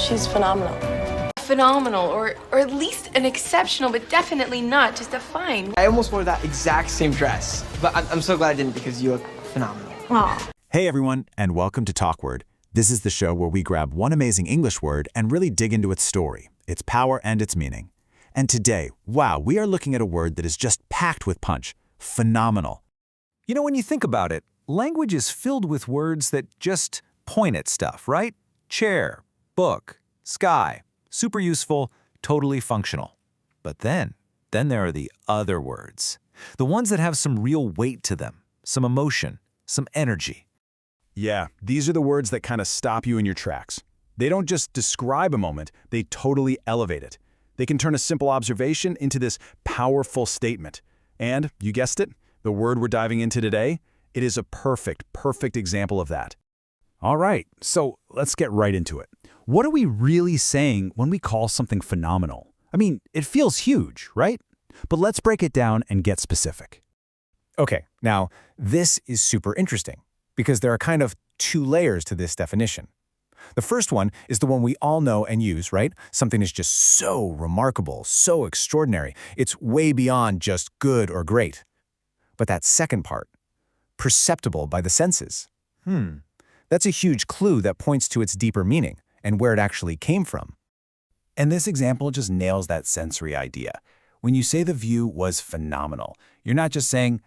She's phenomenal. Phenomenal, or at least an exceptional, but definitely not just a fine. I almost wore that exact same dress, but I'm so glad I didn't because you look phenomenal. Aw. Hey everyone, and welcome to Talkword. This is the show where we grab one amazing English word and really dig into its story, its power, and its meaning. And today, wow, we are looking at a word that is just packed with punch. Phenomenal. You know, when you think about it, language is filled with words that just point at stuff, right? Chair, book, sky, super useful, totally functional. But then there are the other words. The ones that have some real weight to them, some emotion, some energy. Yeah, these are the words that kind of stop you in your tracks. They don't just describe a moment, they totally elevate it. They can turn a simple observation into this powerful statement. And, you guessed it, the word we're diving into today, it is a perfect example of that. All right, so let's get right into it. What are we really saying when we call something phenomenal? I mean, it feels huge, right? But let's break it down and get specific. Okay, now this is super interesting because there are kind of two layers to this definition. The first one is the one we all know and use, right? Something is just so remarkable, so extraordinary. It's way beyond just good or great. But that second part, perceptible by the senses. That's a huge clue that points to its deeper meaning and where it actually came from. And this example just nails that sensory idea. When you say the view was phenomenal, you're not just saying,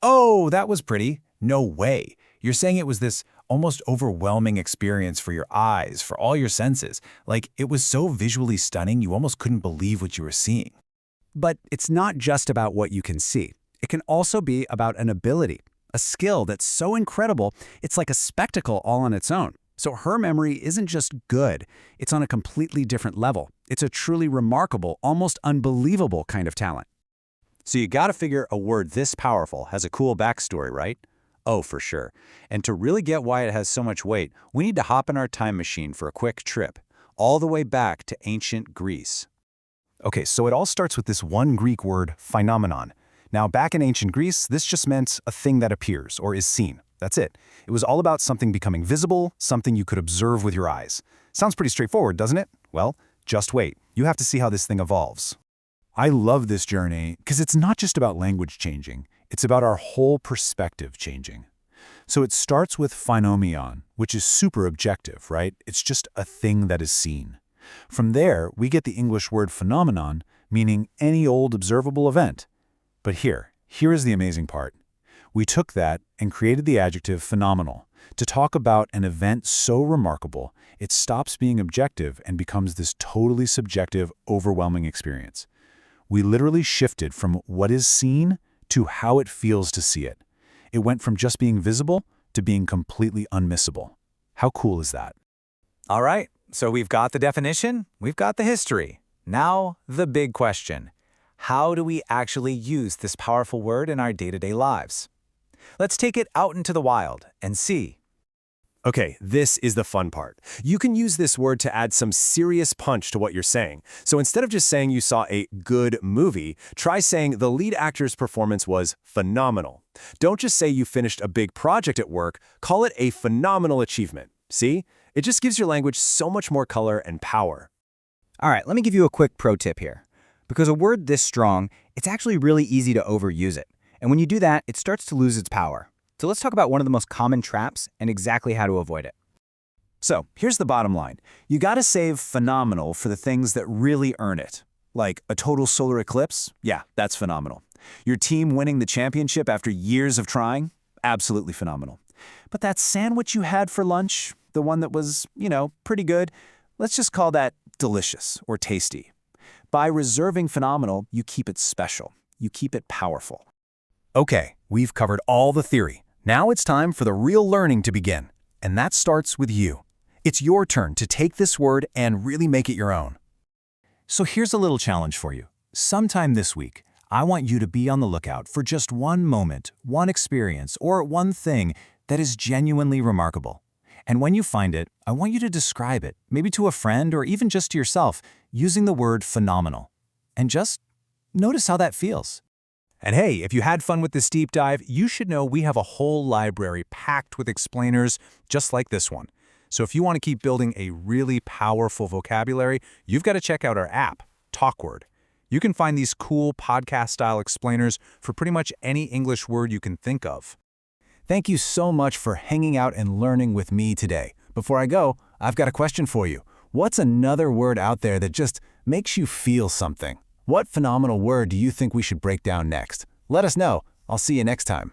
oh, that was pretty. No way. You're saying it was this almost overwhelming experience for your eyes, for all your senses. Like, it was so visually stunning, you almost couldn't believe what you were seeing. But it's not just about what you can see. It can also be about an ability, a skill that's so incredible, it's like a spectacle all on its own. So her memory isn't just good, it's on a completely different level. It's a truly remarkable, almost unbelievable kind of talent. So you gotta figure a word this powerful has a cool backstory, right? Oh, for sure. And to really get why it has so much weight, we need to hop in our time machine for a quick trip, all the way back to ancient Greece. Okay, so it all starts with this one Greek word, phenomenon. Now, back in ancient Greece, this just meant a thing that appears or is seen. That's it. It was all about something becoming visible, something you could observe with your eyes. Sounds pretty straightforward, doesn't it? Well, just wait. You have to see how this thing evolves. I love this journey because it's not just about language changing, it's about our whole perspective changing. So it starts with phenomenon, which is super objective, right? It's just a thing that is seen. From there, we get the English word phenomenon, meaning any old observable event. But here is the amazing part. We took that and created the adjective phenomenal to talk about an event so remarkable, it stops being objective and becomes this totally subjective, overwhelming experience. We literally shifted from what is seen to how it feels to see it. It went from just being visible to being completely unmissable. How cool is that? All right, so we've got the definition, we've got the history. Now, the big question. How do we actually use this powerful word in our day-to-day lives? Let's take it out into the wild and see. Okay, this is the fun part. You can use this word to add some serious punch to what you're saying. So instead of just saying you saw a good movie, try saying the lead actor's performance was phenomenal. Don't just say you finished a big project at work, call it a phenomenal achievement. See? It just gives your language so much more color and power. All right, let me give you a quick pro tip here. Because a word this strong, it's actually really easy to overuse it. And when you do that, it starts to lose its power. So let's talk about one of the most common traps and exactly how to avoid it. So here's the bottom line. You gotta save phenomenal for the things that really earn it. Like a total solar eclipse? Yeah, that's phenomenal. Your team winning the championship after years of trying? Absolutely phenomenal. But that sandwich you had for lunch, the one that was, pretty good, let's just call that delicious or tasty. By reserving phenomenal, you keep it special. You keep it powerful. Okay, we've covered all the theory. Now it's time for the real learning to begin. And that starts with you. It's your turn to take this word and really make it your own. So here's a little challenge for you. Sometime this week, I want you to be on the lookout for just one moment, one experience, or one thing that is genuinely remarkable. And when you find it, I want you to describe it, maybe to a friend or even just to yourself, using the word phenomenal. And just notice how that feels. And hey, if you had fun with this deep dive, you should know we have a whole library packed with explainers just like this one. So if you want to keep building a really powerful vocabulary, you've got to check out our app, TalkWord. You can find these cool podcast-style explainers for pretty much any English word you can think of. Thank you so much for hanging out and learning with me today. Before I go, I've got a question for you. What's another word out there that just makes you feel something? What phenomenal word do you think we should break down next? Let us know. I'll see you next time.